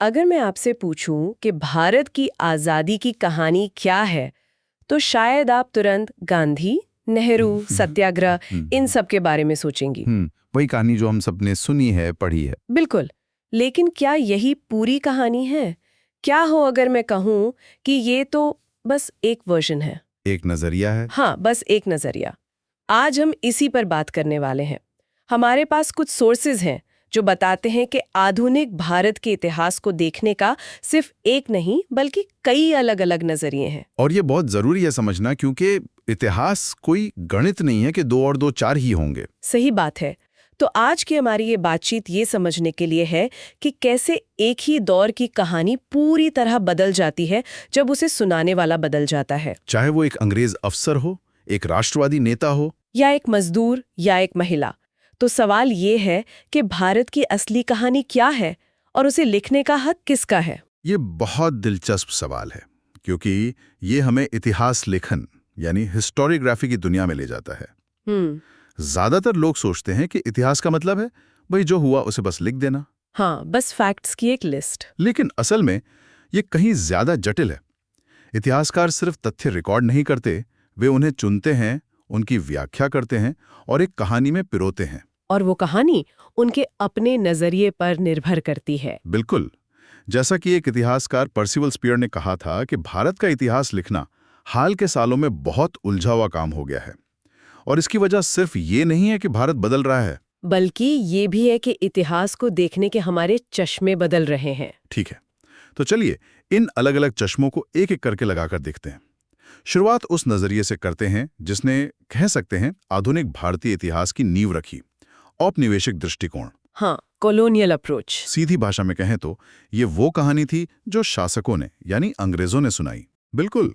अगर मैं आपसे पूछूं कि भारत की आज़ादी की कहानी क्या है, तो शायद आप तुरंत गांधी, नेहरू, सत्याग्रह इन सब के बारे में सोचेंगी। वही कहानी जो हम सबने सुनी है, पढ़ी है। बिल्कुल। लेकिन क्या यही पूरी कहानी है? क्या हो अगर मैं कहूं कि ये तो बस एक वर्जन है? एक नजरिया है। हाँ, बस एक नजरिया। आज हम इसी पर बात करने वाले हैं। हमारे पास कुछ सोर्सेज हैं जो बताते हैं कि आधुनिक भारत के इतिहास को देखने का सिर्फ एक नहीं बल्कि कई अलग-अलग नजरिए हैं। और ये बहुत जरूरी है समझना, क्योंकि इतिहास कोई गणित नहीं है कि 2 और 2 4 ही होंगे। सही बात है। तो आज की हमारी ये बातचीत ये समझने के लिए है कि कैसे एक ही दौर की कहानी पूरी तरह बदल जाती है जब उसे सुनाने वाला बदल जाता है। चाहे वो एक अंग्रेज अफसर हो, एक राष्ट्रवादी नेता हो, या एक मजदूर या एक महिला। तो सवाल ये है कि भारत की असली कहानी क्या है और उसे लिखने का हक किसका है? ये बहुत दिलचस्प सवाल है, क्योंकि ये हमें इतिहास लेखन यानी हिस्टोरियोग्राफी की दुनिया में ले जाता है। ज्यादातर लोग सोचते हैं कि इतिहास का मतलब है भाई जो हुआ उसे बस लिख देना। हाँ, बस फैक्ट्स की एक लिस्ट। लेकिन असल में ये कहीं ज्यादा जटिल है। इतिहासकार सिर्फ तथ्य रिकॉर्ड नहीं करते, वे उन्हें चुनते हैं, उनकी व्याख्या करते हैं और एक कहानी में पिरोते हैं। और वो कहानी उनके अपने नजरिए पर निर्भर करती है। बिल्कुल। जैसा कि एक इतिहासकार पर्सिवल स्पीयर ने कहा था कि भारत का इतिहास लिखना हाल के सालों में बहुत उलझा हुआ काम हो गया है। और इसकी वजह सिर्फ ये नहीं है कि भारत बदल रहा है, बल्कि ये भी है कि इतिहास को देखने के हमारे चश्मे बदल रहे हैं। ठीक है, तो चलिए इन अलग अलग चश्मों को एक एक करके लगाकर देखते हैं। शुरुआत उस नजरिए से करते हैं जिसने, कह सकते हैं, आधुनिक भारतीय इतिहास की नींव रखी, औपनिवेशिक दृष्टिकोण। हाँ, कॉलोनियल अप्रोच। सीधी भाषा में कहें तो ये वो कहानी थी जो शासकों ने यानी अंग्रेजों ने सुनाई। बिल्कुल।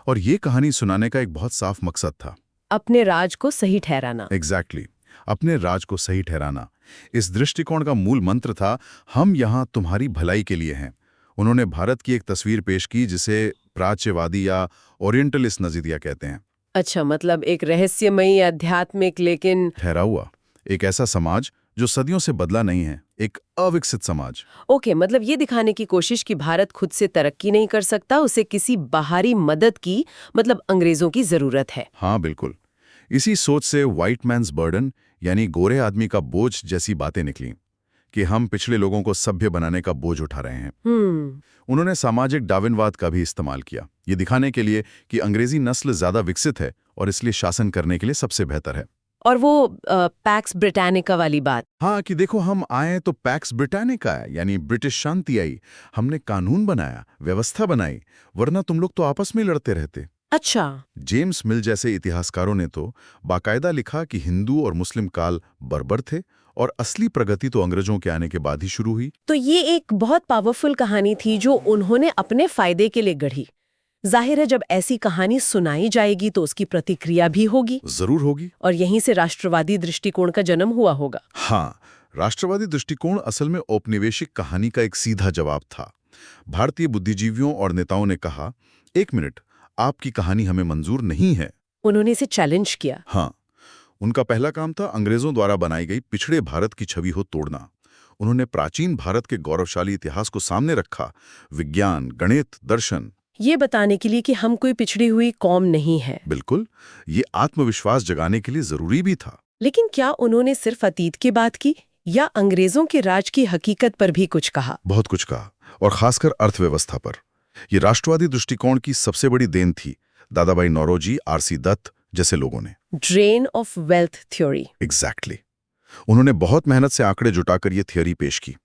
और ये कहानी सुनाने का एक बहुत साफ मकसद था, अपने राज को सही ठहराना। एग्जैक्टली, अपने राज को सही ठहराना। इस दृष्टिकोण का मूल मंत्र था, हम यहाँ तुम्हारी भलाई के लिए हैं। उन्होंने भारत की एक तस्वीर पेश की जिसे प्राच्यवादी या ओरिएंटलिस्ट नजरिया कहते हैं। अच्छा, मतलब एक रहस्यमयी, आध्यात्मिक लेकिन ठहरा हुआ एक ऐसा समाज जो सदियों से बदला नहीं है, एक अविकसित समाज। ओके, मतलब ये दिखाने की कोशिश कि भारत खुद से तरक्की नहीं कर सकता, उसे किसी बाहरी मदद की, मतलब अंग्रेजों की जरूरत है। हाँ बिल्कुल। इसी सोच से व्हाइट मैन्स बर्डन यानी गोरे आदमी का बोझ जैसी बातें निकली कि हम पिछले लोगों को सभ्य बनाने का बोझ उठा रहे हैं। उन्होंने सामाजिक डार्विनवाद का भी इस्तेमाल किया, ये दिखाने के लिए कि अंग्रेजी नस्ल ज्यादा विकसित है और इसलिए शासन करने के लिए सबसे बेहतर है। और वो पैक्स ब्रिटानिका वाली बात। हाँ, कि देखो हम आए तो पैक्स ब्रिटानिका है, यानी ब्रिटिश शांति आई, हमने कानून बनाया, व्यवस्था बनाई, वरना तुम लोग तो आपस में लड़ते रहते। अच्छा। जेम्स मिल जैसे इतिहासकारों ने तो बाकायदा लिखा कि हिंदू और मुस्लिम काल बर्बर थे और असली प्रगति तो अंग्रेजों के आने के बाद ही शुरू हुई। तो ये एक बहुत पावरफुल कहानी थी जो उन्होंने अपने फायदे के लिए गढ़ी। जाहिर है जब ऐसी कहानी सुनाई जाएगी तो उसकी प्रतिक्रिया भी होगी। जरूर होगी। और यहीं से राष्ट्रवादी दृष्टिकोण का जन्म हुआ होगा। हाँ, राष्ट्रवादी दृष्टिकोण असल में औपनिवेशिक कहानी का एक सीधा जवाब था। भारतीय बुद्धिजीवियों और नेताओं ने कहा, एक मिनट, आपकी कहानी हमें मंजूर नहीं है। उन्होंने इसे चैलेंज किया। हाँ, उनका पहला काम था अंग्रेजों द्वारा बनाई गई पिछड़े भारत की छवि को तोड़ना। उन्होंने प्राचीन भारत के गौरवशाली इतिहास को सामने रखा, विज्ञान, गणित, दर्शन, ये बताने के लिए कि हम कोई पिछड़ी हुई कौम नहीं है। बिल्कुल, ये आत्मविश्वास जगाने के लिए जरूरी भी था। लेकिन क्या उन्होंने सिर्फ अतीत की बात की या अंग्रेजों के राज की हकीकत पर भी कुछ कहा? बहुत कुछ कहा, और खासकर अर्थव्यवस्था पर। ये राष्ट्रवादी दृष्टिकोण की सबसे बड़ी देन थी, दादाभाई नौरोजी, आरसी दत्त जैसे लोगों ने। Drain of wealth theory. Exactly. उन्होंने बहुत मेहनत से आंकड़े जुटाकर ये थियोरी पेश की।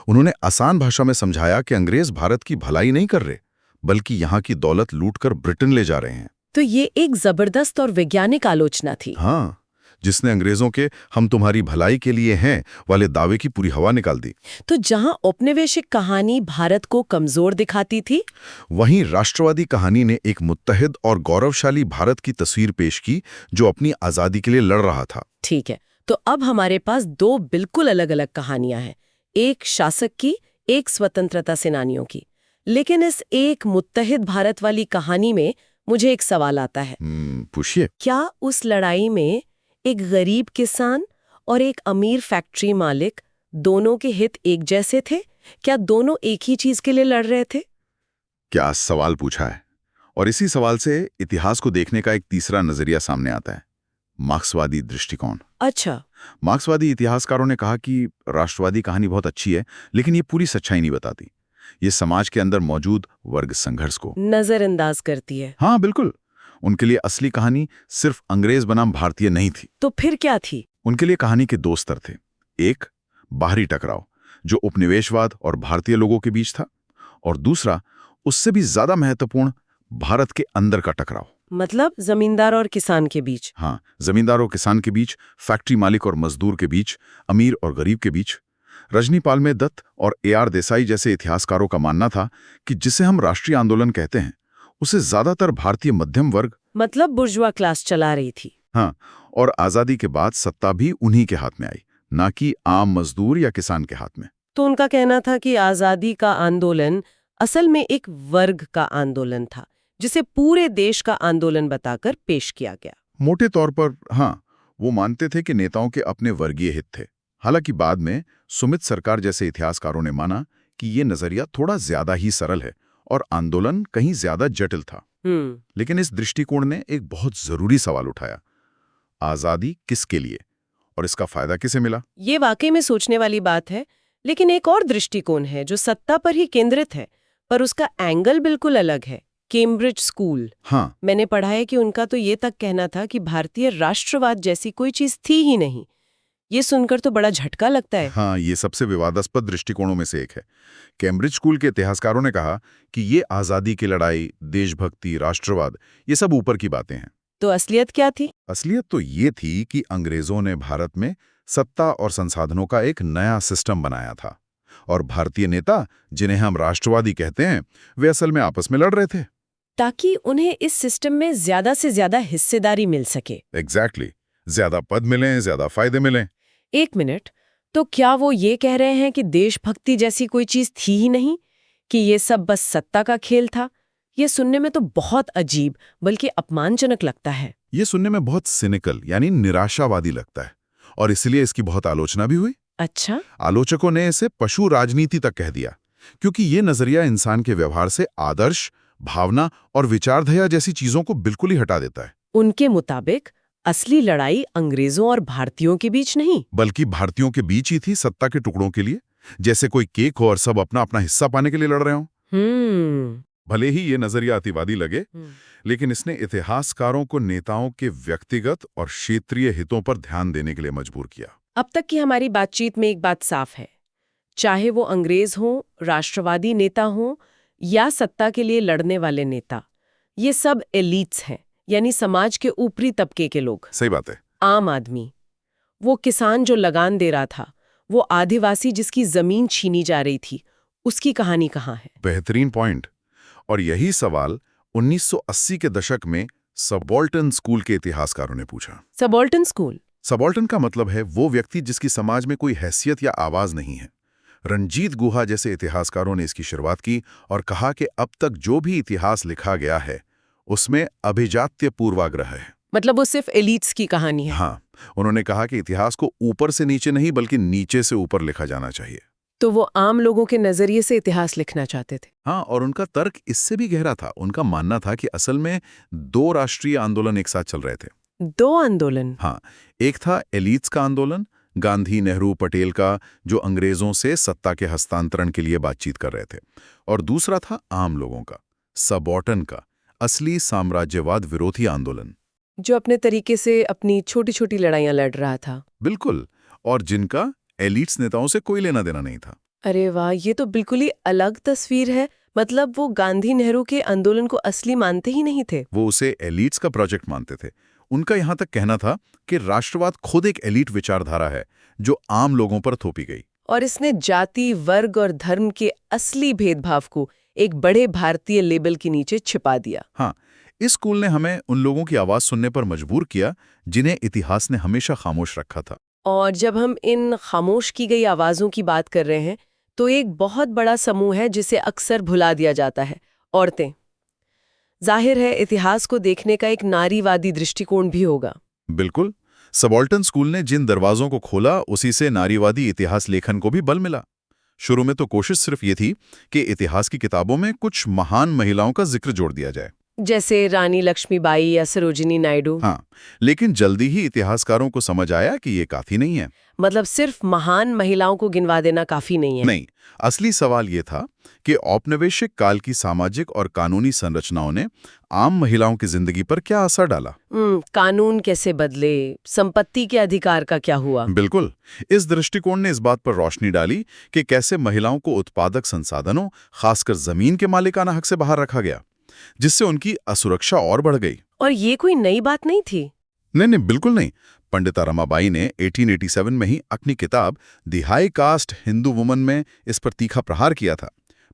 उन्होंने आसान भाषा में समझाया कि अंग्रेज भारत की भलाई नहीं कर रहे, बल्कि यहाँ की दौलत लूटकर ब्रिटेन ले जा रहे हैं। तो ये एक जबरदस्त और वैज्ञानिक आलोचना थी। हाँ, जिसने अंग्रेजों के हम तुम्हारी भलाई के लिए हैं वाले दावे की पूरी हवा निकाल दी। तो जहां औपनिवेशिक कहानी भारत को कमजोर दिखाती थी, वहीं राष्ट्रवादी कहानी ने एक मुत्तहिद और गौरवशाली भारत की तस्वीर पेश की जो अपनी आजादी के लिए लड़ रहा था। ठीक है, तो अब हमारे पास दो बिल्कुल अलग अलग कहानियां हैं, एक शासक की, एक स्वतंत्रता सेनानियों की। लेकिन इस एक मुत्तहिद भारत वाली कहानी में मुझे एक सवाल आता है। पूछिए। क्या उस लड़ाई में एक गरीब किसान और एक अमीर फैक्ट्री मालिक दोनों के हित एक जैसे थे, क्या दोनों एक ही चीज के लिए लड़ रहे थे? क्या सवाल पूछा है। और इसी सवाल से इतिहास को देखने का एक तीसरा नजरिया सामने आता है, मार्क्सवादी दृष्टिकोण। अच्छा। मार्क्सवादी इतिहासकारों ने कहा कि राष्ट्रवादी कहानी बहुत अच्छी है, लेकिन ये पूरी सच्चाई नहीं बताती। ये समाज के अंदर मौजूद वर्ग संघर्ष को नजरअंदाज करती है। हाँ बिल्कुल। उनके लिए असली कहानी सिर्फ अंग्रेज बनाम भारतीय नहीं थी। तो फिर क्या थी? उनके लिए कहानी के दो स्तर थे। एक, बाहरी टकराव जो उपनिवेशवाद और भारतीय लोगों के बीच था, और दूसरा, उससे भी ज्यादा महत्वपूर्ण, भारत के अंदर का टकराव। मतलब जमींदार और किसान के बीच? हाँ, जमींदार और किसान के बीच, फैक्ट्री मालिक और मजदूर के बीच, अमीर और गरीब के बीच। रजनी पालमे दत्त और AR देसाई जैसे इतिहासकारों का मानना था कि जिसे हम राष्ट्रीय आंदोलन कहते हैं, उसे ज्यादातर भारतीय मध्यम वर्ग, मतलब बुर्जुआ क्लास चला रही थी। हाँ, और आजादी के बाद सत्ता भी उन्हीं के हाथ में आई, ना कि आम मजदूर या किसान के हाथ में। तो उनका कहना था कि आजादी का आंदोलन असल में एक वर्ग का आंदोलन था, जिसे पूरे देश का आंदोलन बताकर पेश किया गया। मोटे तौर पर हाँ, वो मानते थे कि नेताओं के अपने वर्गीय हित थे। हालांकि बाद में सुमित सरकार जैसे इतिहासकारों ने माना कि ये नजरिया थोड़ा ज्यादा ही सरल है और आंदोलन कहीं ज्यादा जटिल था। लेकिन इस दृष्टिकोण ने एक बहुत जरूरी सवाल उठाया, आजादी किसके लिए और इसका फायदा किसे मिला? ये वाकई में सोचने वाली बात है। लेकिन एक और दृष्टिकोण है जो सत्ता पर ही केंद्रित है, पर उसका एंगल बिल्कुल अलग है। Cambridge school. हाँ, मैंने पढ़ा है कि उनका तो ये तक कहना था कि भारतीय राष्ट्रवाद जैसी कोई चीज थी ही नहीं। ये सुनकर तो बड़ा झटका लगता है। हाँ, ये सबसे विवादास्पद दृष्टिकोणों में से एक है। कैम्ब्रिज स्कूल के इतिहासकारों ने कहा कि ये आजादी की लड़ाई, देशभक्ति, राष्ट्रवाद, ये सब ऊपर की बातें हैं। तो असलियत क्या थी? असलियत तो ये थी कि अंग्रेजों ने भारत में सत्ता और संसाधनों का एक नया सिस्टम बनाया था, और भारतीय नेता, जिन्हें हम राष्ट्रवादी कहते हैं, वे असल में आपस में लड़ रहे थे ताकि उन्हें इस सिस्टम में ज्यादा से ज्यादा हिस्सेदारी मिल सके। एग्जैक्टली। ज्यादा पद मिलें, ज्यादा फायदे मिलें। एक मिनट, तो क्या वो ये कह रहे हैं कि देशभक्ति जैसी कोई चीज थी ही नहीं, कि ये सब बस सत्ता का खेल था? ये सुनने में तो बहुत अजीब बल्कि अपमानजनक लगता है। ये सुनने में बहुत सिनिकल यानी निराशावादी लगता है, और इसलिए इसकी बहुत आलोचना भी हुई। अच्छा। आलोचकों ने इसे पशु राजनीति तक कह दिया, क्योंकि ये नजरिया इंसान के व्यवहार से आदर्श, भावना और विचारधारा जैसी चीजों को बिल्कुल ही हटा देता है। उनके मुताबिक असली लड़ाई अंग्रेजों और भारतीयों के बीच नहीं, बल्कि भारतीयों के बीच ही थी, सत्ता के टुकड़ों के लिए, जैसे कोई केक हो और सब अपना अपना हिस्सा पाने के लिए लड़ रहे हो। भले ही ये नजरिया अतिवादी लगे, लेकिन इसने इतिहासकारों को नेताओं के व्यक्तिगत और क्षेत्रीय हितों पर ध्यान देने के लिए मजबूर किया। अब तक की हमारी बातचीत में एक बात साफ है, चाहे वो अंग्रेज हों, राष्ट्रवादी नेता हों या सत्ता के लिए लड़ने वाले नेता, ये सब एलीट्स हैं, यानी समाज के ऊपरी तबके के लोग। सही बात है। आम आदमी, वो किसान जो लगान दे रहा था, वो आदिवासी जिसकी जमीन छीनी जा रही थी, उसकी कहानी कहाँ है? बेहतरीन पॉइंट। और यही सवाल 1980 के दशक में सबॉल्टन स्कूल के इतिहासकारों ने पूछा। Subaltern school? सबॉल्टन का मतलब है वो व्यक्ति जिसकी समाज में कोई हैसियत या आवाज नहीं है। रणजीत गुहा जैसे इतिहासकारों ने इसकी शुरुआत की और कहा कि अब तक जो भी इतिहास लिखा गया है उसमें अभिजात्य पूर्वाग्रह है। मतलब वो सिर्फ एलीट्स की कहानी है? हाँ, उन्होंने कहा कि इतिहास को ऊपर से नीचे नहीं बल्कि नीचे से ऊपर लिखा जाना चाहिए। तो वो आम लोगों के नजरिए से इतिहास लिखना चाहते थे। हाँ, और उनका तर्क इससे भी गहरा था। उनका मानना था कि असल में दो राष्ट्रीय आंदोलन एक साथ चल रहे थे। दो आंदोलन? हाँ, एक था एलीट्स का आंदोलन, गांधी, नेहरू, पटेल का, जो अंग्रेजों से सत्ता के हस्तांतरण के लिए बातचीत कर रहे थे, और दूसरा था आम लोगों का, सबॉल्टन का, असली साम्राज्यवाद विरोधी आंदोलन, जो अपने तरीके से अपनी छोटी छोटी लड़ाइयां लड़ रहा था। बिल्कुल, और जिनका एलीट्स नेताओं से कोई लेना देना नहीं था। अरे वाह, ये तो बिल्कुल ही अलग तस्वीर है। मतलब वो गांधी नेहरू के आंदोलन को असली मानते ही नहीं थे। वो उसे एलीट्स का प्रोजेक्ट मानते थे। उनका यहां तक कहना था कि राष्ट्रवाद खुद एक एलीट विचारधारा है जो आम लोगों पर थोपी गई, और इसने जाति, वर्ग और धर्म के असली भेदभाव को एक बड़े भारतीय लेबल के नीचे छिपा दिया। हाँ, इस स्कूल ने हमें उन लोगों की आवाज सुनने पर मजबूर किया जिन्हें इतिहास ने हमेशा खामोश रखा था। और जब हम इन खामोश की गई आवाजों की बात कर रहे हैं, तो एक बहुत बड़ा समूह है जिसे अक्सर भुला दिया जाता है, औरतें। जाहिर है इतिहास को देखने का एक नारीवादी दृष्टिकोण भी होगा। बिल्कुल, सबॉल्टन स्कूल ने जिन दरवाजों को खोला उसी से नारीवादी इतिहास लेखन को भी बल मिला। शुरू में तो कोशिश सिर्फ ये थी कि इतिहास की किताबों में कुछ महान महिलाओं का जिक्र जोड़ दिया जाए, जैसे रानी लक्ष्मीबाई या सरोजिनी नायडू। हाँ, लेकिन जल्दी ही इतिहासकारों को समझ आया कि ये काफी नहीं है। मतलब सिर्फ महान महिलाओं को गिनवा देना काफी नहीं है। नहीं, असली सवाल ये था कि औपनिवेशिक काल की सामाजिक और कानूनी संरचनाओं ने आम महिलाओं की जिंदगी पर क्या असर डाला। कानून कैसे बदले, संपत्ति के अधिकार का क्या हुआ। बिल्कुल, इस दृष्टिकोण ने इस बात पर रोशनी डाली कि कैसे महिलाओं को उत्पादक संसाधनों, खासकर जमीन के मालिकाना हक से बाहर रखा गया, जिससे उनकी असुरक्षा और बढ़ गई। और ये कोई नई बात नहीं थी। नहीं, बिल्कुल नहीं। पंडिता रमाबाई ने 1887 में ही अपनी किताब the high cast Hindu woman में इस पर तीखा प्रहार किया था।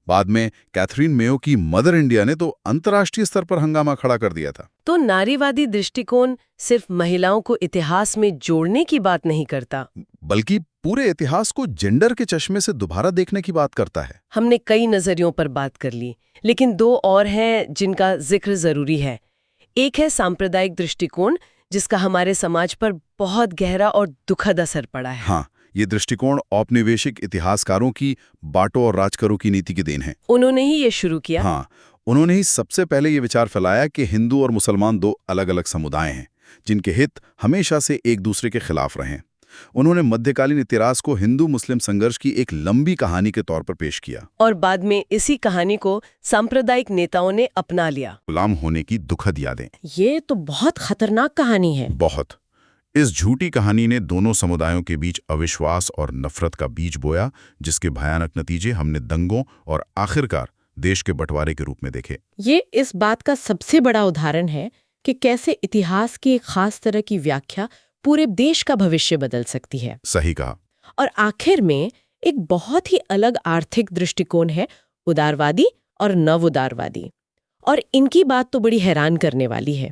बाद में कैथरीन मेयो की मदर इंडिया ने तो अंतर्राष्ट्रीय स्तर पर हंगामा खड़ा कर दिया था। तो नारीवादी दृष्टिकोण सिर्फ महिलाओं को इतिहास में जोड़ने की बात नहीं करता, बल्कि पूरे इतिहास को जेंडर के चश्मे से दोबारा देखने की बात करता है। हमने कई नजरियों पर बात कर ली, लेकिन दो और हैं जिनका जिक्र जरूरी है। एक है सांप्रदायिक दृष्टिकोण, जिसका हमारे समाज पर बहुत गहरा और दुखद असर पड़ा है। हाँ, ये दृष्टिकोण औपनिवेशिक इतिहासकारों की बांटो और राज करो की नीति की देन है। उन्होंने ही ये शुरू किया। हाँ, उन्होंने ही सबसे पहले ये विचार फैलाया कि हिंदू और मुसलमान दो अलग-अलग समुदाय हैं, जिनके हित हमेशा से एक दूसरे के खिलाफ रहे। उन्होंने मध्यकालीन इतिहास को हिंदू मुस्लिम संघर्ष की एक लंबी कहानी के तौर पर पेश किया, और बाद में इसी कहानी को सांप्रदायिक नेताओं ने अपना लिया। गुलाम होने की दुखद यादें। ये तो बहुत खतरनाक कहानी है। बहुत। इस झूठी कहानी ने दोनों समुदायों के बीच अविश्वास और नफरत का बीज बोया, जिसके भयानक नतीजे हमने दंगों और आखिरकार देश के बंटवारे के रूप में देखे। ये इस बात का सबसे बड़ा उदाहरण है कि कैसे इतिहास की एक खास तरह की व्याख्या पूरे देश का भविष्य बदल सकती है। सही कहा। और आखिर में एक बहुत ही अलग आर्थिक दृष्टिकोण है, उदारवादी और नव उदारवादी। और इनकी बात तो बड़ी हैरान करने वाली है।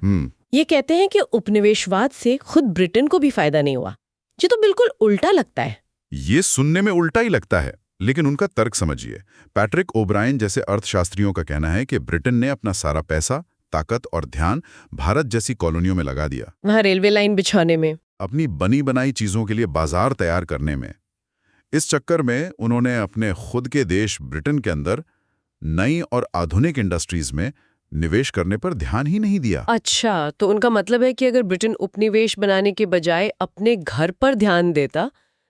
ये कहते हैं कि उपनिवेशवाद से खुद ब्रिटेन को भी फायदा नहीं हुआ। ये तो बिल्कुल उल्टा लगता है। ये सुनने में उल्टा ही लगता है, लेकिन उनका तर्क समझिए। पैट्रिक ओब्रायन जैसे अर्थशास्त्रियों का कहना है कि ब्रिटेन ने अपना सारा पैसा, ताकत और ध्यान भारत जैसी कॉलोनियों में लगा दिया। वहाँ रेलवे लाइन बिछाने में, अपनी बनी बनाई चीजों के लिए बाजार तैयार करने में। इस चक्कर में उन्होंने अपने खुद के देश ब्रिटेन के अंदर नई और आधुनिक इंडस्ट्रीज में निवेश करने पर ध्यान ही नहीं दिया। अच्छा, तो उनका मतलब है कि अगर ब्रिटेन उपनिवेश बनाने के बजाय अपने घर पर ध्यान देता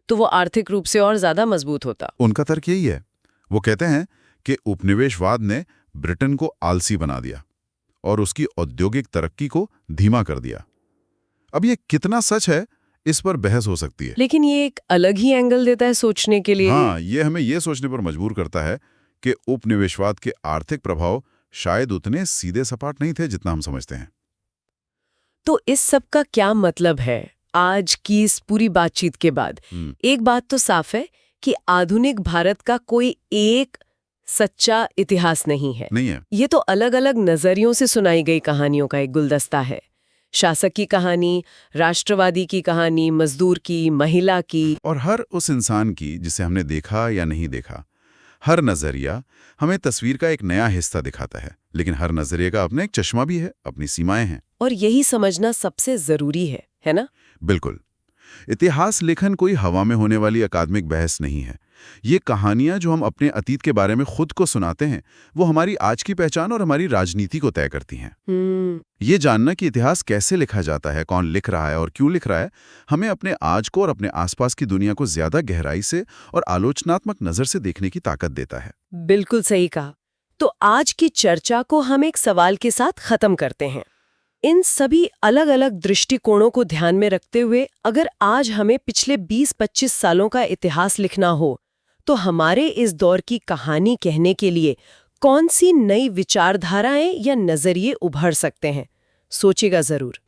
तो वो आर्थिक रूप से और ज्यादा मजबूत होता। उनका तर्क यही है। वो कहते हैं कि उपनिवेशवाद ने ब्रिटेन को आलसी बना दिया और उसकी औद्योगिक तरक्की को धीमा कर दिया। अब ये कितना सच है, इस पर बहस हो सकती है, लेकिन ये एक अलग ही एंगल देता है सोचने के लिए। हाँ, ये हमें ये सोचने पर मजबूर करता है कि उपनिवेशवाद के आर्थिक प्रभाव शायद उतने सीधे सपाट नहीं थे जितना हम समझते हैं। तो इस सब का क्या मतलब है आज की इस पूरी बातचीत के बाद? एक बात तो साफ है कि आधुनिक भारत का कोई एक सच्चा इतिहास नहीं है। ये तो अलग अलग नजरियों से सुनाई गई कहानियों का एक गुलदस्ता है। शासक की कहानी, राष्ट्रवादी की कहानी, मजदूर की, महिला की, और हर उस इंसान की जिसे हमने देखा या नहीं देखा। हर नजरिया हमें तस्वीर का एक नया हिस्सा दिखाता है, लेकिन हर नजरिए का अपना एक चश्मा भी है, अपनी सीमाएं हैं। और यही समझना सबसे जरूरी है ना? बिल्कुल। इतिहास लेखन कोई हवा में होने वाली अकादमिक बहस नहीं है। ये कहानियां जो हम अपने अतीत के बारे में खुद को सुनाते हैं, वो हमारी आज की पहचान और हमारी राजनीति को तय करती हैं। ये जानना कि इतिहास कैसे लिखा जाता है, कौन लिख रहा है और क्यों लिख रहा है, हमें अपने आज को और अपने आसपास की दुनिया को ज्यादा गहराई से और आलोचनात्मक नजर से देखने की ताकत देता है। बिल्कुल सही कहा। तो आज की चर्चा को हम एक सवाल के साथ खत्म करते हैं। इन सभी अलग अलग दृष्टिकोणों को ध्यान में रखते हुए अगर आज हमें पिछले 20-25 सालों का इतिहास लिखना हो, तो हमारे इस दौर की कहानी कहने के लिए कौन सी नई विचारधाराएं या नजरिए उभर सकते हैं? सोचिएगा जरूर।